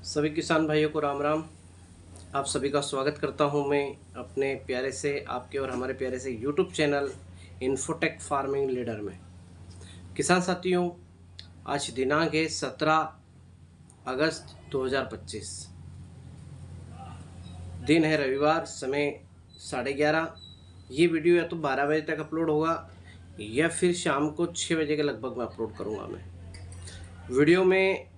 सभी किसान भाइयों को राम राम। आप सभी का स्वागत करता हूं मैं अपने प्यारे से आपके और हमारे प्यारे से YouTube channel infotech farming leader में। किसान साथियों, आज दिनांक है 17 अगस्त 2025। दिन है रविवार, समय 11:30। ये वीडियो या तो 12 बजे तक अपलोड होगा या फिर शाम को 6 बजे के लगभग में अपलोड करूँगा मैं। वीडियो में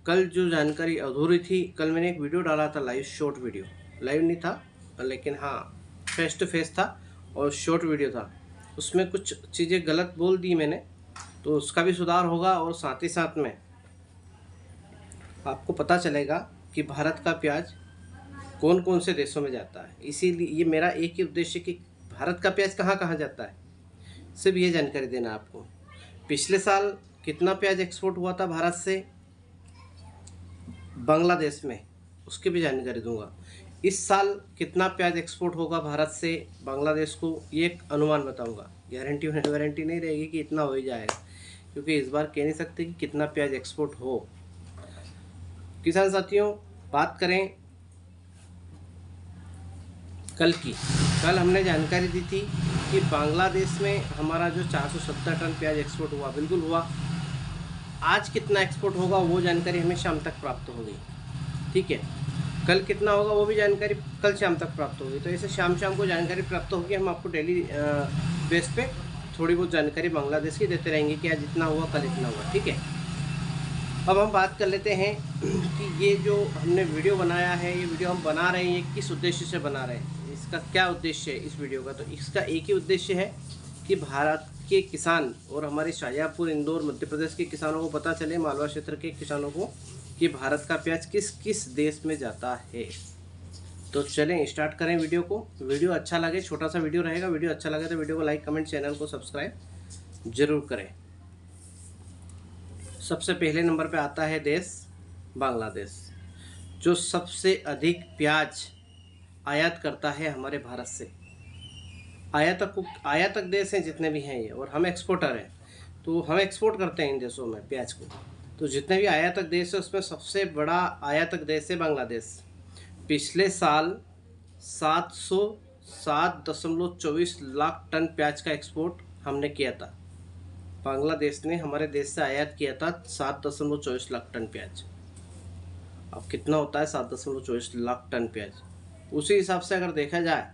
कल जो जानकारी अधूरी थी, कल मैंने एक वीडियो डाला था, लाइव शॉर्ट वीडियो। लाइव नहीं था लेकिन हाँ फेस टू फेस था और शॉर्ट वीडियो था। उसमें कुछ चीज़ें गलत बोल दी मैंने, तो उसका भी सुधार होगा और साथ ही साथ में आपको पता चलेगा कि भारत का प्याज कौन कौन से देशों में जाता है। इसीलिए ये मेरा एक ही उद्देश्य कि भारत का प्याज कहाँ कहाँ जाता है, सिर्फ ये जानकारी देना आपको। पिछले साल कितना प्याज एक्सपोर्ट हुआ था भारत से बांग्लादेश में, उसकी भी जानकारी दूंगा। इस साल कितना प्याज एक्सपोर्ट होगा भारत से बांग्लादेश को, ये एक अनुमान बताऊंगा। गारंटी नहीं रहेगी कि इतना हो ही जाएगा, क्योंकि इस बार कह नहीं सकते कि कितना प्याज एक्सपोर्ट हो। किसान साथियों, बात करें कल की, कल हमने जानकारी दी थी कि बांग्लादेश में हमारा जो 470 टन प्याज एक्सपोर्ट हुआ, बिल्कुल हुआ। आज कितना एक्सपोर्ट होगा वो जानकारी हमें शाम तक प्राप्त होगी, ठीक है। कल कितना होगा वो भी जानकारी कल शाम तक प्राप्त होगी। तो ऐसे शाम को जानकारी प्राप्त होगी। हम आपको डेली बेस पे थोड़ी बहुत जानकारी बांग्लादेश की देते रहेंगे कि आज इतना हुआ, कल इतना हुआ, ठीक है। अब हम बात कर लेते हैं कि ये जो हमने वीडियो बनाया है, ये वीडियो हम बना रहे हैं, ये किस उद्देश्य से बना रहे हैं, इसका क्या उद्देश्य है इस वीडियो का। तो इसका एक ही उद्देश्य है कि भारत के किसान और हमारे शाजापुर, इंदौर, मध्य प्रदेश के किसानों को पता चले, मालवा क्षेत्र के किसानों को, कि भारत का प्याज किस किस देश में जाता है। तो चलें स्टार्ट करें वीडियो को। वीडियो अच्छा लगे, छोटा सा वीडियो रहेगा, वीडियो अच्छा लगे तो वीडियो को लाइक, कमेंट, चैनल को सब्सक्राइब जरूर करें। सबसे पहले नंबर पे आता है देश बांग्लादेश, जो सबसे अधिक प्याज आयात करता है हमारे भारत से। आयातक देश हैं जितने भी हैं ये, और हम एक्सपोर्टर हैं, तो हम एक्सपोर्ट करते हैं इन देशों में प्याज को। तो जितने भी आयातक देश है उसमें सबसे बड़ा आयातक देश है बांग्लादेश। पिछले साल 707.24 लाख टन प्याज का एक्सपोर्ट हमने किया था। बांग्लादेश ने हमारे देश से आयात किया था 7.24 लाख टन प्याज। अब कितना होता है 7.24 लाख टन प्याज, उसी हिसाब से अगर देखा जाए,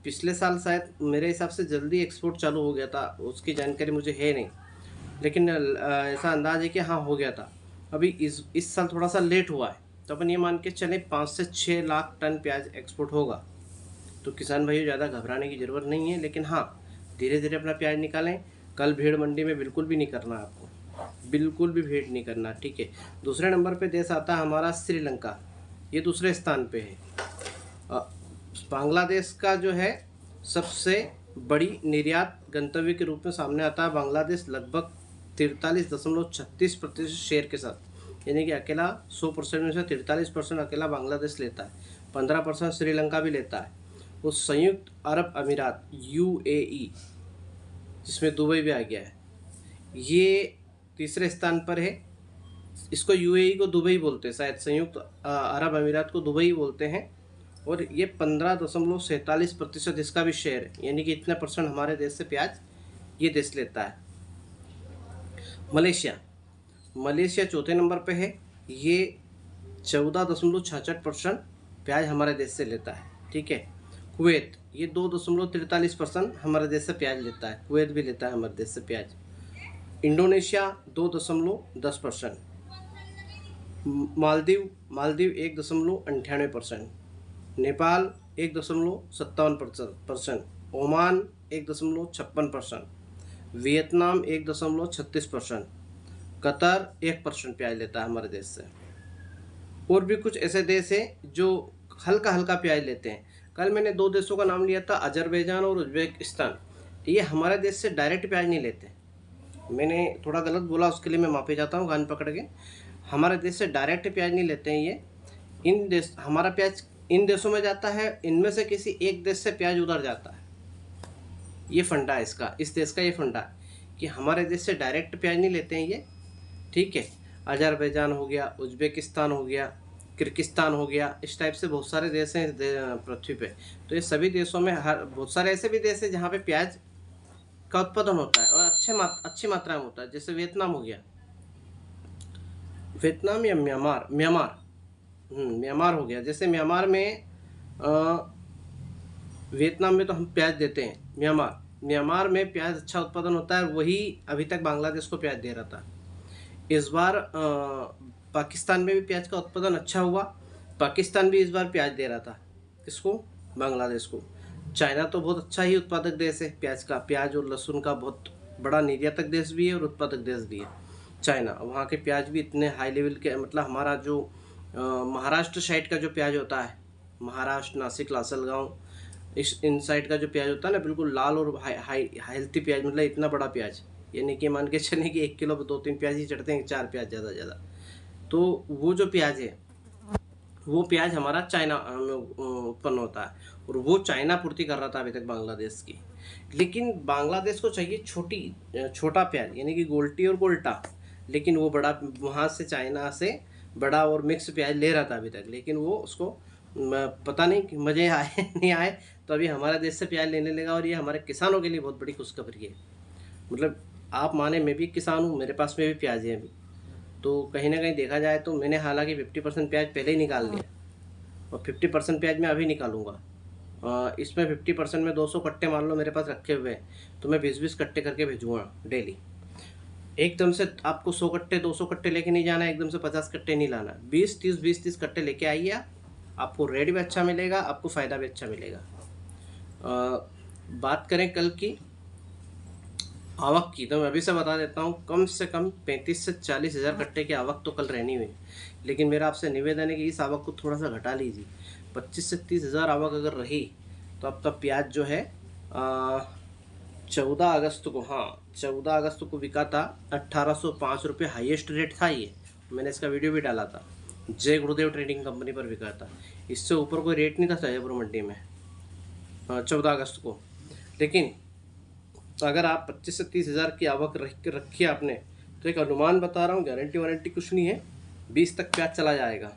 पिछले साल शायद मेरे हिसाब से जल्दी एक्सपोर्ट चालू हो गया था, उसकी जानकारी मुझे है नहीं, लेकिन ऐसा अंदाज है कि हाँ हो गया था। अभी इस साल थोड़ा सा लेट हुआ है, तो अपन ये मान के चले 5 से 6 लाख टन प्याज एक्सपोर्ट होगा। तो किसान भाइयों, ज़्यादा घबराने की ज़रूरत नहीं है, लेकिन हाँ धीरे धीरे अपना प्याज निकालें। कल भीड़ मंडी में बिल्कुल भी नहीं करना आपको, बिल्कुल भी भीड़ नहीं करना, ठीक है। दूसरे नंबर पे देश आता है हमारा श्रीलंका, ये दूसरे स्थान पे है। बांग्लादेश का जो है सबसे बड़ी निर्यात गंतव्य के रूप में सामने आता है बांग्लादेश, लगभग 43.36% शेयर के साथ, यानी कि अकेला 100% में से 43% अकेला बांग्लादेश लेता है, 15% श्रीलंका भी लेता है। वो संयुक्त अरब अमीरात UAE, जिसमें दुबई भी आ गया है, ये तीसरे स्थान पर है। इसको UAE को दुबई बोलते हैं, शायद संयुक्त अरब अमीरात को दुबई बोलते हैं। और ये 15.47% इसका भी शेयर है, यानी कि इतने परसेंट हमारे देश से प्याज ये देश लेता है। मलेशिया चौथे नंबर पे है, ये 14.66% प्याज हमारे देश से लेता है, ठीक है। कुवैत ये 2.43% हमारे देश से प्याज लेता है, कुवैत भी लेता है हमारे देश से प्याज। Indonesia 2.10%, Maldives 1.98%, Nepal 1.57%, Oman 1.56%, Vietnam 1.36%, Qatar 1% प्याज लेता है हमारे देश से। और भी कुछ ऐसे देश हैं जो हल्का हल्का प्याज लेते हैं। कल मैंने 2 देशों का नाम लिया था, अजरबैजान और उज्बेकिस्तान। ये हमारे देश से डायरेक्ट प्याज नहीं लेते, मैंने थोड़ा गलत बोला, उसके लिए मैं माफ़ी चाहता हूँ कान पकड़ के। हमारे देश से डायरेक्ट प्याज नहीं लेते हैं ये। हमारा प्याज इन देशों में जाता है, इनमें से किसी एक देश से प्याज उधर जाता है। ये फंडा है इसका, इस देश का ये फंडा है कि हमारे देश से डायरेक्ट प्याज नहीं लेते हैं ये, ठीक है। अजरबैजान हो गया, उज्बेकिस्तान हो गया, किर्गिस्तान हो गया, इस टाइप से बहुत सारे देश हैं पृथ्वी पे। तो ये सभी देशों में हर बहुत सारे ऐसे भी देश हैं जहाँ पे प्याज का उत्पादन होता है और अच्छी मात्रा में होता है। जैसे वियतनाम हो गया, वियतनाम या म्यांमार म्यांमार म्यांमार हो गया। जैसे म्यांमार में वियतनाम में तो हम प्याज देते हैं, म्यांमार में प्याज अच्छा उत्पादन होता है। वही अभी तक बांग्लादेश को प्याज दे रहा था। इस बार पाकिस्तान में भी प्याज का उत्पादन अच्छा हुआ। पाकिस्तान भी इस बार प्याज दे रहा था, किसको? बांग्लादेश को। चाइना तो बहुत अच्छा ही उत्पादक देश है प्याज का, प्याज और लहसुन का बहुत बड़ा निर्यातक देश भी है और उत्पादक देश भी है चाइना। वहाँ के प्याज भी इतने हाई लेवल के, मतलब हमारा जो महाराष्ट्र साइड का जो प्याज होता है, महाराष्ट्र, नासिक, लासलगांव, इन साइड का जो प्याज होता है ना, बिल्कुल लाल और हाई हेल्थी प्याज, मतलब इतना बड़ा प्याज, यानी कि मान के चले कि 1 किलो पर 2-3 प्याज ही चढ़ते हैं, 4 प्याज ज़्यादा। तो वो जो प्याज है, वो प्याज हमारा चाइना में उत्पन्न होता है और वो चाइना पूर्ति कर रहा था अभी तक बांग्लादेश की। लेकिन बांग्लादेश को चाहिए छोटा प्याज, यानी कि गोल्टी और गोल्टा, लेकिन वो बड़ा वहाँ से चाइना से बड़ा और मिक्स प्याज ले रहा था अभी तक। लेकिन वो उसको पता नहीं कि मज़े आए नहीं आए, तो अभी हमारे देश से प्याज लेने लगा। और ये हमारे किसानों के लिए बहुत बड़ी खुशखबरी है। मतलब आप माने, मैं भी किसान हूँ, मेरे पास में भी प्याज है अभी, तो कहीं ना कहीं देखा जाए तो मैंने हालांकि 50% प्याज पहले ही निकाल लिया और 50% प्याज मैं अभी निकालूंगा। इसमें 50% में 200 कट्टे मान लो मेरे पास रखे हुए हैं, तो मैं 20-20 कट्टे करके भेजूँगा डेली। एकदम से आपको 100 कट्टे 200 कट्टे लेके नहीं जाना है, एकदम से 50 कट्टे नहीं लाना, 20-30 कट्टे लेके आइए। आपको रेट भी अच्छा मिलेगा, आपको फ़ायदा भी अच्छा मिलेगा। बात करें कल की आवक की, तो मैं अभी से बता देता हूँ, कम से कम 35 से 40 हज़ार कट्टे की आवक तो कल रहनी हुई। लेकिन मेरा आपसे निवेदन है कि इस आवक को थोड़ा सा घटा लीजिए। 25 से 30 हज़ार आवक अगर रही तो अब तक प्याज जो है 14 अगस्त को, हाँ 14 अगस्त को बिका था 1805 रुपये, हाईएस्ट रेट था ये। मैंने इसका वीडियो भी डाला था, जय गुरुदेव ट्रेडिंग कंपनी पर बिका था। इससे ऊपर कोई रेट नहीं था शाहजहाँपुर मंडी में 14 अगस्त को। लेकिन अगर आप 25 से 30 हज़ार की आवक रखी आपने, तो एक अनुमान बता रहा हूँ, गारंटी वारंटी कुछ नहीं है, 20 तक प्याज चला जाएगा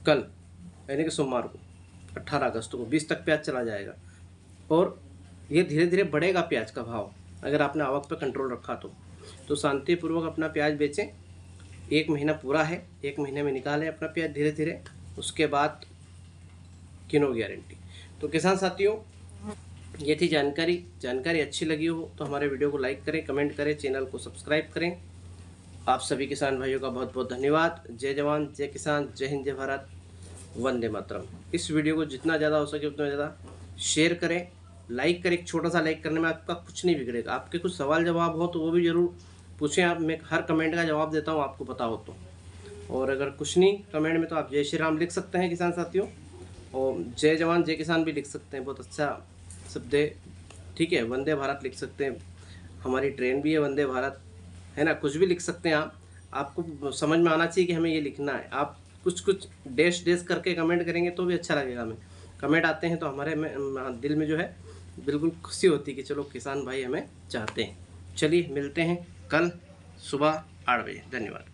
कल, यानी कि सोमवार को 18 अगस्त को 20 तक प्याज चला जाएगा। और ये धीरे धीरे बढ़ेगा प्याज का भाव, अगर आपने आवक पर कंट्रोल रखा तो शांतिपूर्वक अपना प्याज बेचें। 1 महीना पूरा है, 1 महीने में निकालें अपना प्याज धीरे धीरे, उसके बाद किनो गारंटी। तो किसान साथियों, ये थी जानकारी अच्छी लगी हो तो हमारे वीडियो को लाइक करें, कमेंट करें, चैनल को सब्सक्राइब करें। आप सभी किसान भाइयों का बहुत बहुत धन्यवाद। जय जवान, जय किसान, जय हिंद, जय भारत, वंदे मातरम। इस वीडियो को जितना ज़्यादा हो सके उतना ज़्यादा शेयर करें, लाइक करें। एक छोटा सा लाइक करने में आपका कुछ नहीं बिगड़ेगा। आपके कुछ सवाल जवाब हो तो वो भी ज़रूर पूछें आप, मैं हर कमेंट का जवाब देता हूँ, आपको पता हो तो। और अगर कुछ नहीं कमेंट में तो आप जय श्री राम लिख सकते हैं किसान साथियों, और जय जवान जय किसान भी लिख सकते हैं, बहुत अच्छा शब्द है, ठीक है। वंदे भारत लिख सकते हैं, हमारी ट्रेन भी है वंदे भारत, है ना। कुछ भी लिख सकते हैं आप, आपको समझ में आना चाहिए कि हमें ये लिखना है। आप कुछ डैश करके कमेंट करेंगे तो भी अच्छा लगेगा हमें। कमेंट आते हैं तो हमारे में दिल में जो है बिल्कुल खुशी होती है कि चलो किसान भाई हमें चाहते हैं। चलिए मिलते हैं कल सुबह 8 बजे। धन्यवाद।